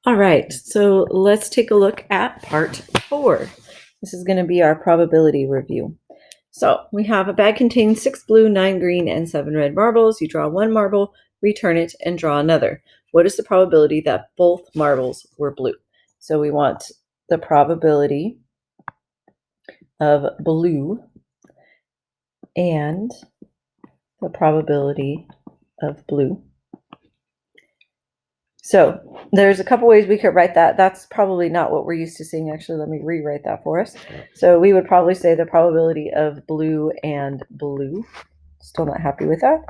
All right, so let's take a look at part 4. This is going to be our probability review. So we have a bag contains 6 blue, 9 green, and 7 red marbles. You draw one marble, return it, and draw another. What is the probability that both marbles were blue? So we want the probability of blue and the probability of blue. So there's a couple ways we could write that. That's probably not what we're used to seeing. Actually, let me rewrite that for us. So we would probably say the probability of blue and blue. Still not happy with that.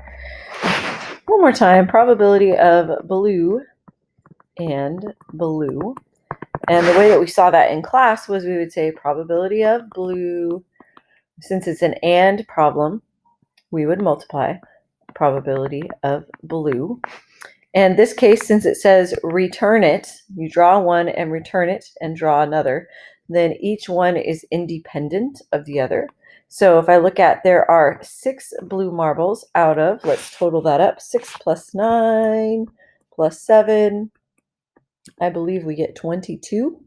One more time, probability of blue and blue. And the way that we saw that in class was we would say probability of blue. Since it's an and problem, we would multiply probability of blue. And this case, since it says return it, you draw one and return it and draw another, then each one is independent of the other. So if I look at, there are 6 blue marbles out of, let's total that up, 6 plus 9 plus 7, I believe we get 22.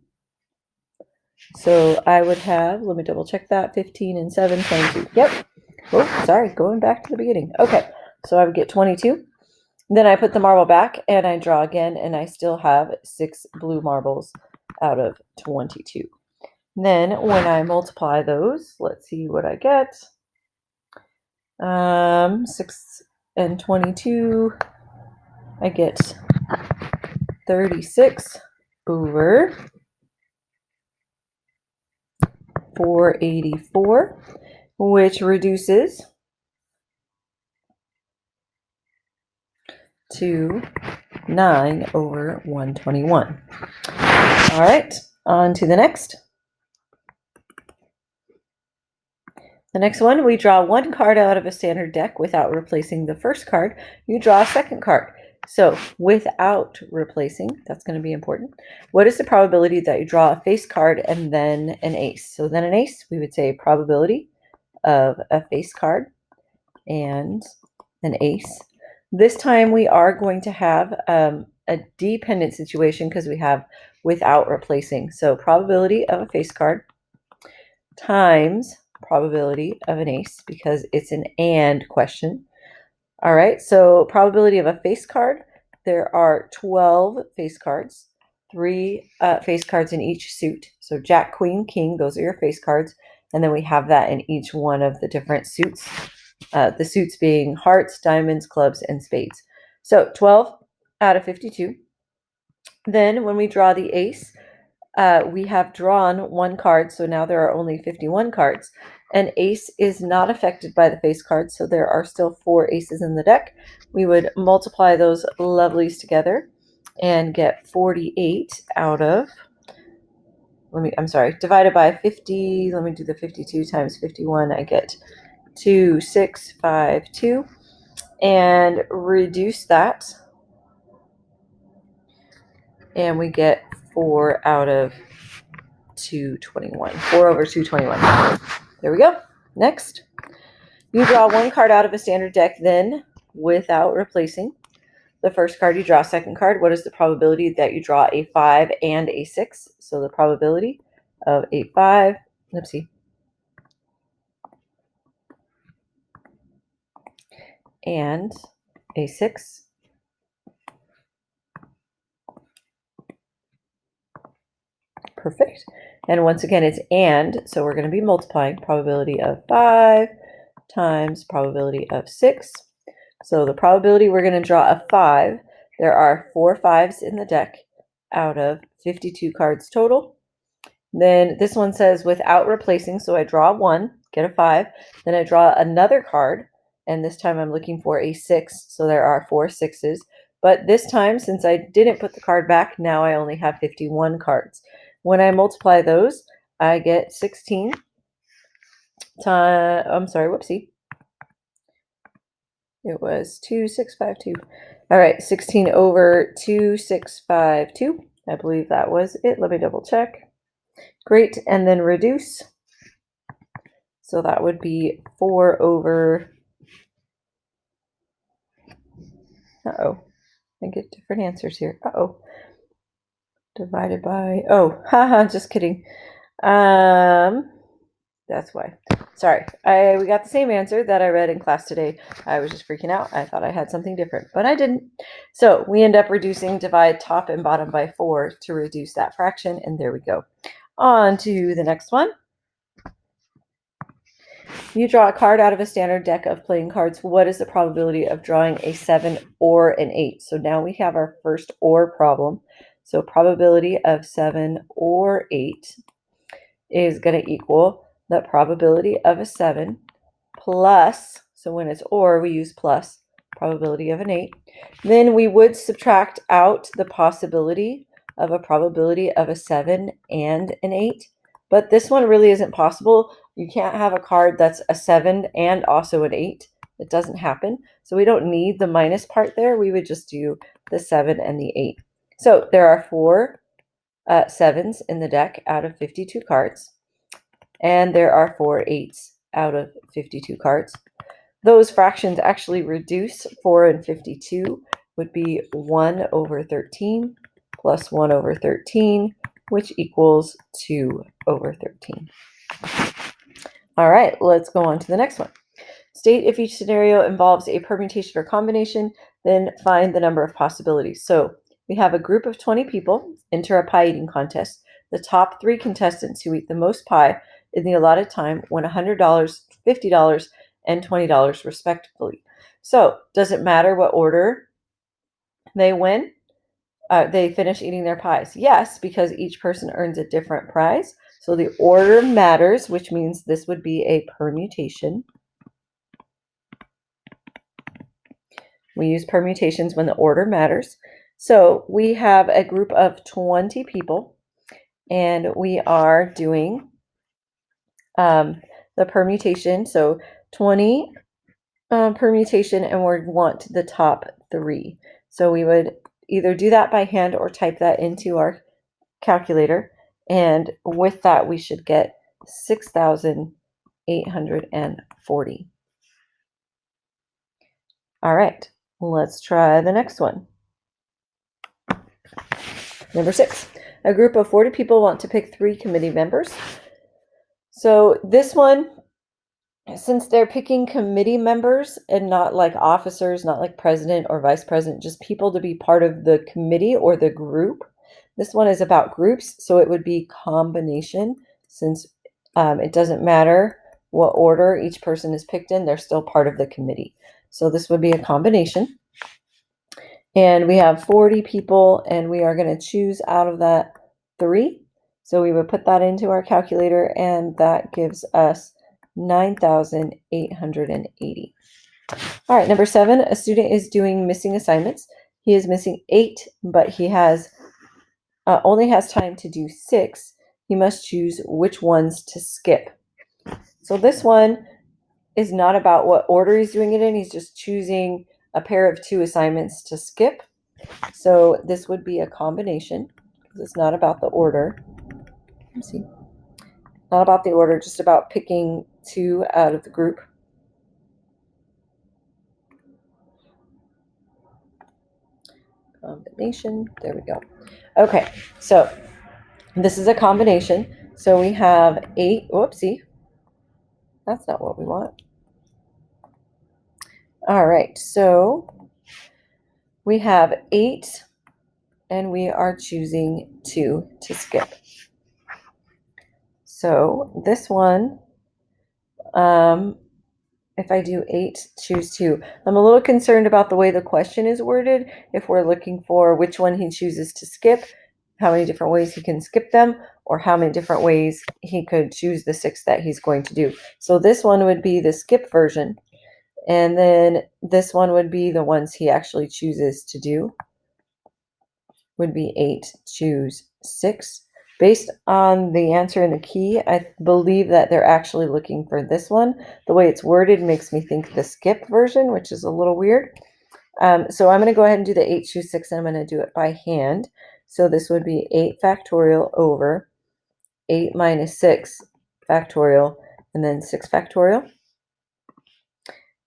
So I would have, let me double check that, 15 and 7, 22. Yep. Oh, sorry, going back to the beginning. Okay, so I would get 22. Then I put the marble back and I draw again, and I still have 6 blue marbles out of 22. Then when I multiply those, let's see what I get. 6 and 22, I get 36 over 484, which reduces to 9 over 121. All right, on to the next. The next one, we draw one card out of a standard deck without replacing the first card. You draw a second card. So without replacing, that's going to be important. What is the probability that you draw a face card and then an ace? So then an ace, we would say probability of a face card and an ace. This time we are going to have a dependent situation because we have without replacing. So probability of a face card times probability of an ace, because it's an and question. All right, so probability of a face card, there are 12 face cards, 3 face cards in each suit. So Jack, Queen, King, those are your face cards. And then we have that in each one of the different suits. The suits being hearts, diamonds, clubs, and spades. So 12 out of 52. Then when we draw the ace, we have drawn one card, so now there are only 51 cards. An ace is not affected by the face cards, so there are still 4 aces in the deck. We would multiply those lovelies together and get 48 out of, divided by 50. Let me do the 52 times 51. I get 2652, and reduce that, and we get 4 out of 221. 4 over 221. There we go. Next, you draw one card out of a standard deck, then without replacing the first card, you draw a second card. What is the probability that you draw a 5 and a 6? So the probability of a 5, and a 6. Perfect. And once again, it's and, so we're going to be multiplying probability of 5 times probability of 6. So the probability we're going to draw a 5, there are 4 5s in the deck out of 52 cards total. Then this one says without replacing, so I draw 1, get a 5. Then I draw another card, and this time I'm looking for a 6, so there are 4 6s. But this time, since I didn't put the card back, now I only have 51 cards. When I multiply those, I get 16 times, it was 2652. All right, 16 over 2652. I believe that was it. Let me double check. Great, and then reduce. So that would be 4 over, I get different answers here. divided by, oh, haha, just kidding. That's why. Sorry, we got the same answer that I read in class today. I was just freaking out. I thought I had something different, but I didn't. So we end up reducing divide top and bottom by 4 to reduce that fraction, and there we go. On to the next one. You draw a card out of a standard deck of playing cards. What is the probability of drawing a 7 or an 8? So now we have our first or problem. So probability of 7 or 8 is going to equal the probability of a 7 plus, so when it's or, we use plus, probability of an 8. Then we would subtract out the possibility of a probability of a 7 and an 8. But this one really isn't possible. You can't have a card that's a 7 and also an 8. It doesn't happen. So we don't need the minus part there. We would just do the 7 and the 8. So there are 4 7s in the deck out of 52 cards. And there are 4 8s out of 52 cards. Those fractions actually reduce. 4 and 52 would be 1 over 13 plus 1 over 13, which equals 2 over 13. All right, let's go on to the next one. State if each scenario involves a permutation or combination, then find the number of possibilities. So we have a group of 20 people enter a pie eating contest. The top 3 contestants who eat the most pie in the allotted time win $100, $50, and $20 respectively. So does it matter what order they win? They finish eating their pies? Yes, because each person earns a different prize. So the order matters, which means this would be a permutation. We use permutations when the order matters. So we have a group of 20 people, and we are doing the permutation. So 20 permutation, and we want the top 3. So we would either do that by hand or type that into our calculator. And with that, we should get 6,840. All right, let's try the next one. Number 6, a group of 40 people want to pick 3 committee members. So this one, since they're picking committee members and not like officers, not like president or vice president, just people to be part of the committee or the group, this one is about groups, so it would be combination. Since it doesn't matter what order each person is picked in, they're still part of the committee. So this would be a combination. And we have 40 people, and we are going to choose out of that 3. So we would put that into our calculator, and that gives us 9,880. All right, number 7, a student is doing missing assignments. He is missing 8, but he has only has time to do 6. He must choose which ones to skip. So this one is not about what order he's doing it in. He's just choosing a pair of 2 assignments to skip. So this would be a combination because it's not about the order. Let's see. Not about the order, just about picking 2 out of the group. Combination. There we go. Okay, so this is a combination. So we have 8. Whoopsie. That's not what we want. All right, so we have 8, and we are choosing 2 to skip. So this one, if I do 8, choose 2. I'm a little concerned about the way the question is worded. If we're looking for which one he chooses to skip, how many different ways he can skip them, or how many different ways he could choose the 6 that he's going to do. So this one would be the skip version. And then this one would be the ones he actually chooses to do. Would be 8, choose 6. Based on the answer in the key, I believe that they're actually looking for this one. The way it's worded makes me think the skip version, which is a little weird. So I'm going to go ahead and do the 8, choose 6, and I'm going to do it by hand. So this would be 8 factorial over 8 minus 6 factorial, and then 6 factorial.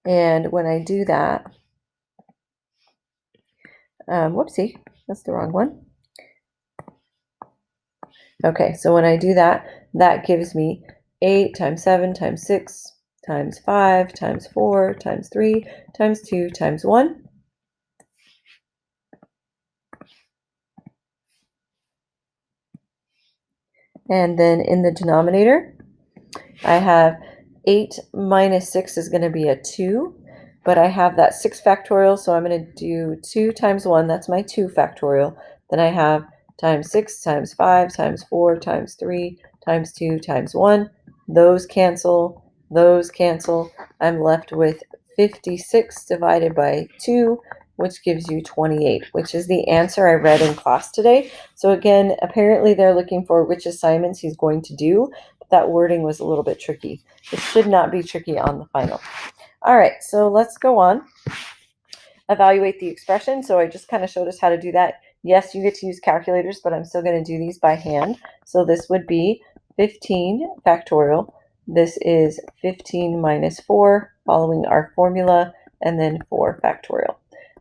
And when I do that, whoopsie, that's the wrong one. Okay, so when I do that, that gives me 8 times 7 times 6 times 5 times 4 times 3 times 2 times 1. And then in the denominator, I have 8 minus 6 is going to be a 2, but I have that 6 factorial, so I'm going to do 2 times 1, that's my 2 factorial. Then I have times 6 times 5 times 4 times 3 times 2 times 1. Those cancel, those cancel. I'm left with 56 divided by 2, which gives you 28, which is the answer I read in class today. So again, apparently they're looking for which assignments he's going to do. That wording was a little bit tricky. It should not be tricky on the final. All right, so let's go on. Evaluate the expression. So I just kind of showed us how to do that. Yes, you get to use calculators, but I'm still going to do these by hand. So this would be 15 factorial. This is 15 minus 4, following our formula, and then 4 factorial.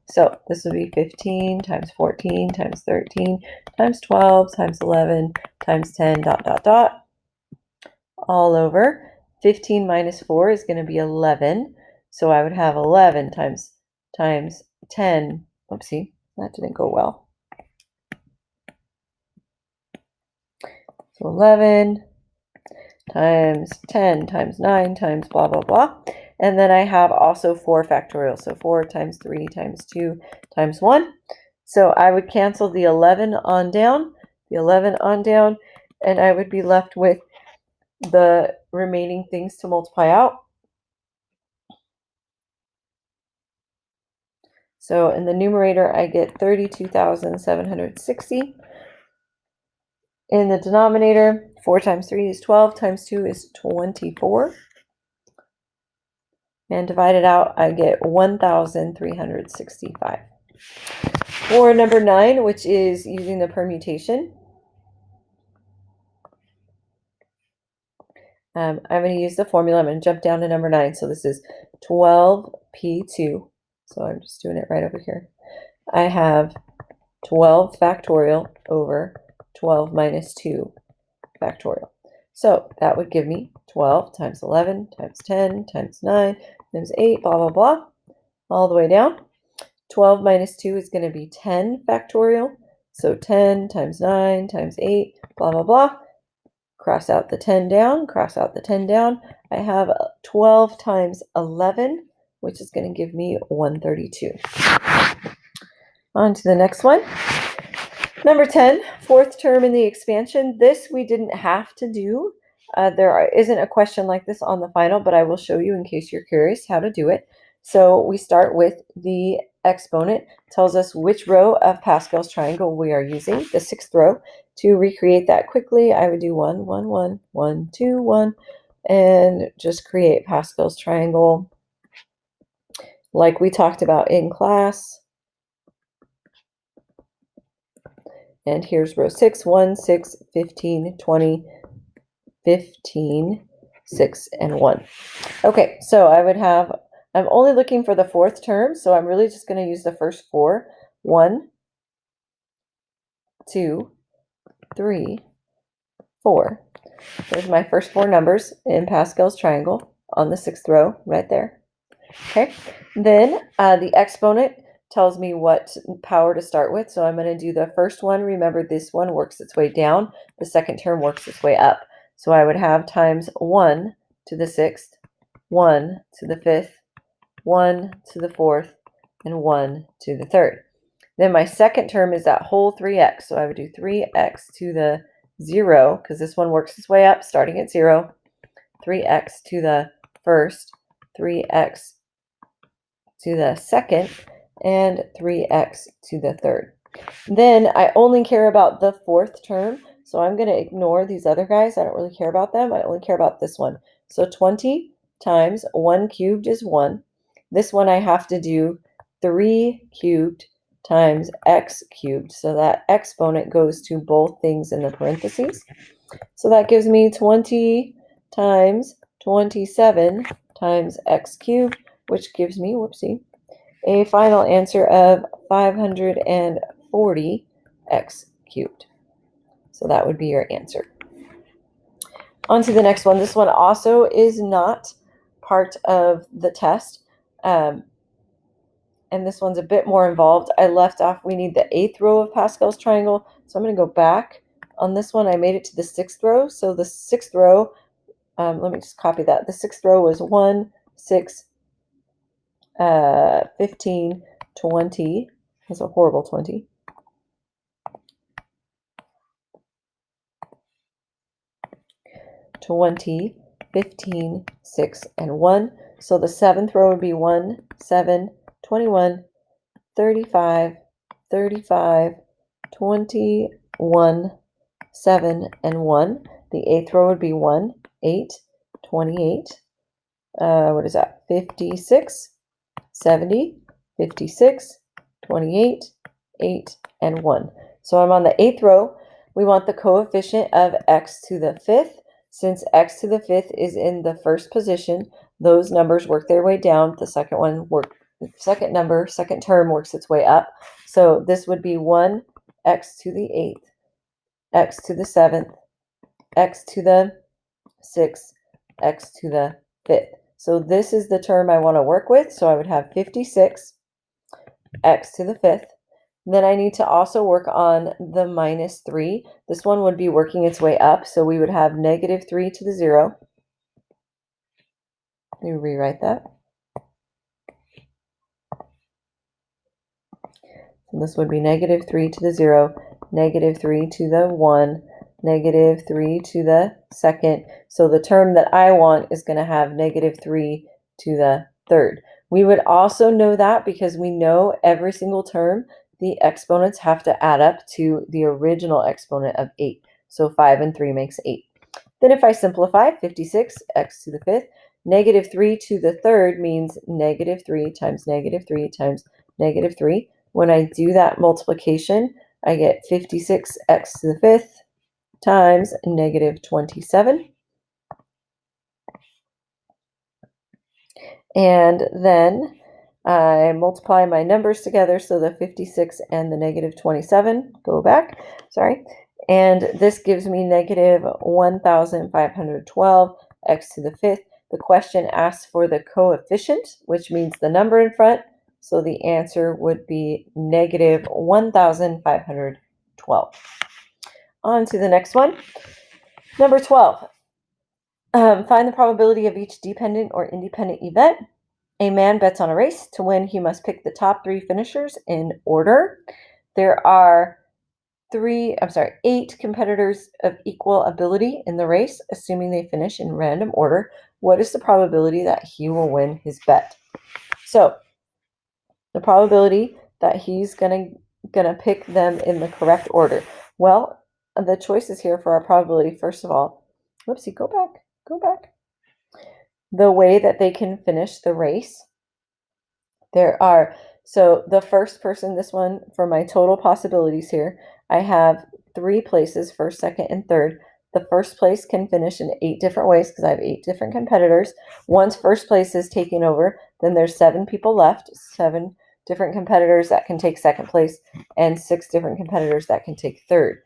So this would be 15 times 14 times 13 times 12 times 11 times 10 dot dot dot all over. 15 minus 4 is going to be 11. So I would have 11 times 10. Oopsie, that didn't go well. So 11 times 10 times 9 times blah, blah, blah. And then I have also 4 factorial. So 4 times 3 times 2 times 1. So I would cancel the 11 on down, and I would be left with the remaining things to multiply out. So in the numerator, I get 32,760. In the denominator, 4 times 3 is 12, times 2 is 24. And divided out, I get 1,365. For number 9, which is using the permutation, I'm going to use the formula. I'm going to jump down to number 9. So this is 12p2. So I'm just doing it right over here. I have 12 factorial over 12 minus 2 factorial. So that would give me 12 times 11 times 10 times 9 times 8, blah, blah, blah, all the way down. 12 minus 2 is going to be 10 factorial. So 10 times 9 times 8, blah, blah, blah. Cross out the 10 down, cross out the 10 down. I have 12 times 11, which is going to give me 132. On to the next one. Number 10, fourth term in the expansion. This we didn't have to do. There isn't a question like this on the final, but I will show you in case you're curious how to do it. So we start with the exponent. Tells us which row of Pascal's triangle we are using, the 6th row. To recreate that quickly, I would do 1, 1, 1, 1, 2, 1, and just create Pascal's triangle like we talked about in class. And here's row 6, 1, 6, 15, 20, 15, 6, and 1. Okay, so I would have, I'm only looking for the fourth term, so I'm really just going to use the first 4. 1, 2, 3, 4. There's my first 4 numbers in Pascal's triangle on the 6th row right there. Okay, then the exponent tells me what power to start with. So I'm going to do the first one. Remember, this one works its way down. The second term works its way up. So I would have times 1 to the 6th, 1 to the 5th, 1 to the 4th, and 1 to the 3rd. Then my second term is that whole 3x. So I would do 3x to the 0, because this one works its way up, starting at 0. 3x to the first, 3x to the second, and 3x to the third. Then I only care about the fourth term, so I'm going to ignore these other guys. I don't really care about them. I only care about this one. So 20 times 1 cubed is 1. This one I have to do 3 cubed times x cubed. So that exponent goes to both things in the parentheses. So that gives me 20 times 27 times x cubed, which gives me, whoopsie, a final answer of 540 x cubed. So that would be your answer. On to the next one. This one also is not part of the test. And this one's a bit more involved. I left off, we need the 8th row of Pascal's triangle. So I'm going to go back. On this one, I made it to the 6th row. So the 6th row, let me just copy that. The 6th row was 1, 6, 15, 20. That's a horrible 20. 20, 15, 6, and 1. So the 7th row would be 1, 7, 21, 35, 35, 21, 7, and 1. The 8th row would be 1, 8, 28. What is that? 56, 70, 56, 28, 8, and 1. So I'm on the 8th row. We want the coefficient of x to the 5th. Since x to the 5th is in the first position, those numbers work their way down. The second term works its way up. So this would be 1 x to the 8th, x to the 7th, x to the 6th, x to the 5th. So this is the term I want to work with. So I would have 56 x to the 5th. Then I need to also work on the minus 3. This one would be working its way up, so we would have negative 3 to the 0. Let me rewrite that. So this would be negative 3 to the 0, negative 3 to the 1, negative 3 to the 2nd. So the term that I want is going to have negative 3 to the 3rd. We would also know that because we know every single term, the exponents have to add up to the original exponent of 8. So 5 and 3 makes 8. Then if I simplify, 56 x to the 5th, negative 3 to the 3rd means negative 3 times negative 3 times negative 3. When I do that multiplication, I get 56 x to the 5th times negative 27. And then I multiply my numbers together, so the 56 and the negative 27 go back, and this gives me negative 1,512 x to the 5th. The question asks for the coefficient, which means the number in front, so the answer would be negative 1,512. On to the next one. Number 12. Find the probability of each dependent or independent event. A man bets on a race. To win, he must pick the top 3 finishers in order. There are 8 competitors of equal ability in the race, assuming they finish in random order. What is the probability that he will win his bet? So the probability that he's gonna pick them in the correct order. Well, the choices here for our probability, first of all, whoopsie, go back. The way that they can finish the race. So the first person, this one, for my total possibilities here, I have 3 places, first, second, and third. The first place can finish in 8 different ways because I have 8 different competitors. Once first place is taken over, then there's 7 people left, 7 different competitors that can take second place, and 6 different competitors that can take third.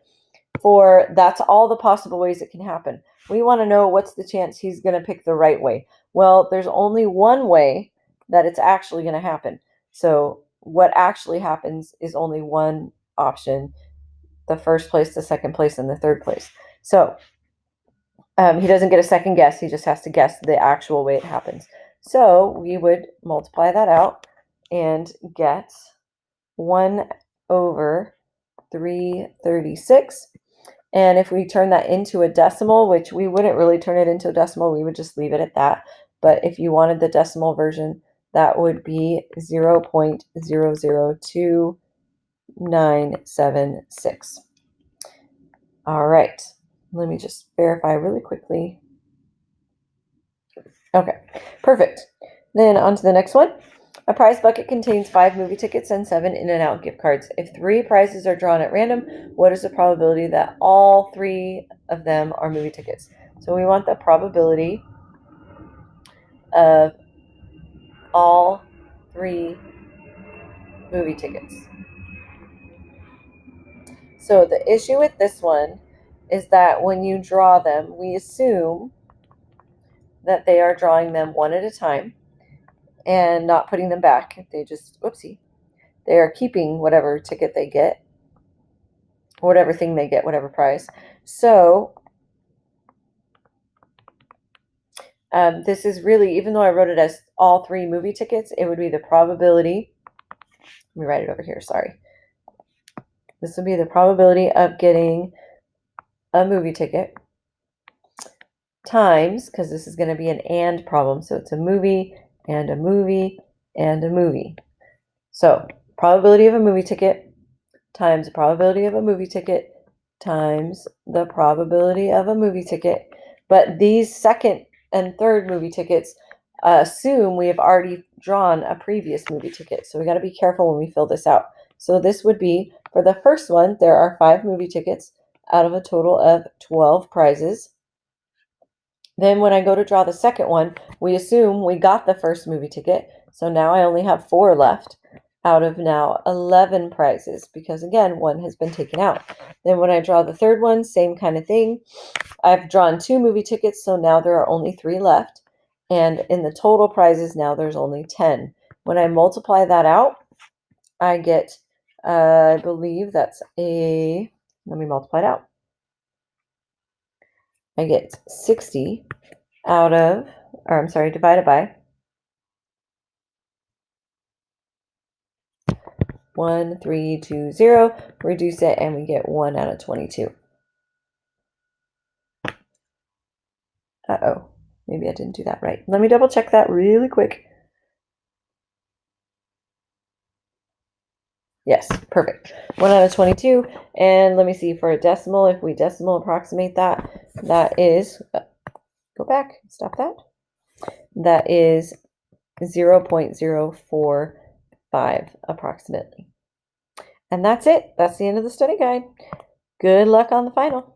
That's all the possible ways it can happen. We want to know what's the chance he's going to pick the right way. Well, there's only one way that it's actually going to happen. So what actually happens is only one option, the first place, the second place, and the third place. So he doesn't get a second guess. He just has to guess the actual way it happens. So we would multiply that out and get 1 over 336. And if we turn that into a decimal, which we wouldn't really turn it into a decimal, we would just leave it at that. But if you wanted the decimal version, that would be 0.002976. All right, let me just verify really quickly. Okay, perfect. Then on to the next one. A prize bucket contains 5 movie tickets and 7 In-N-Out gift cards. If 3 prizes are drawn at random, what is the probability that all 3 of them are movie tickets? So we want the probability of all 3 movie tickets. So the issue with this one is that when you draw them, we assume that they are drawing them one at a time and not putting them back. They just, whoopsie, they are keeping whatever ticket they get, whatever thing they get, whatever prize. So this is really, even though I wrote it as all 3 movie tickets, it would be the probability. Let me write it over here, sorry. This would be the probability of getting a movie ticket times, because this is going to be an and problem, so it's a movie and a movie and a movie. So probability of a movie ticket times the probability of a movie ticket times the probability of a movie ticket. But these second and third movie tickets assume we have already drawn a previous movie ticket. So we got to be careful when we fill this out. So this would be, for the first one, there are 5 movie tickets out of a total of 12 prizes. Then when I go to draw the second one, we assume we got the first movie ticket. So now I only have 4 left out of now 11 prizes, because again, 1 has been taken out. Then when I draw the third one, same kind of thing. I've drawn 2 movie tickets, so now there are only 3 left. And in the total prizes now, there's only 10. When I multiply that out, I get, I believe that's let me multiply it out. I get 60 out of, or I'm sorry, divided by 1, 3, 2, 0, reduce it, and we get 1 out of 22. Uh-oh, maybe I didn't do that right. Let me double check that really quick. Yes, perfect. 1 out of 22. And let me see, for a decimal, if we decimal approximate that, that is, go back, stop that. That is 0.045 approximately. And that's it. That's the end of the study guide. Good luck on the final.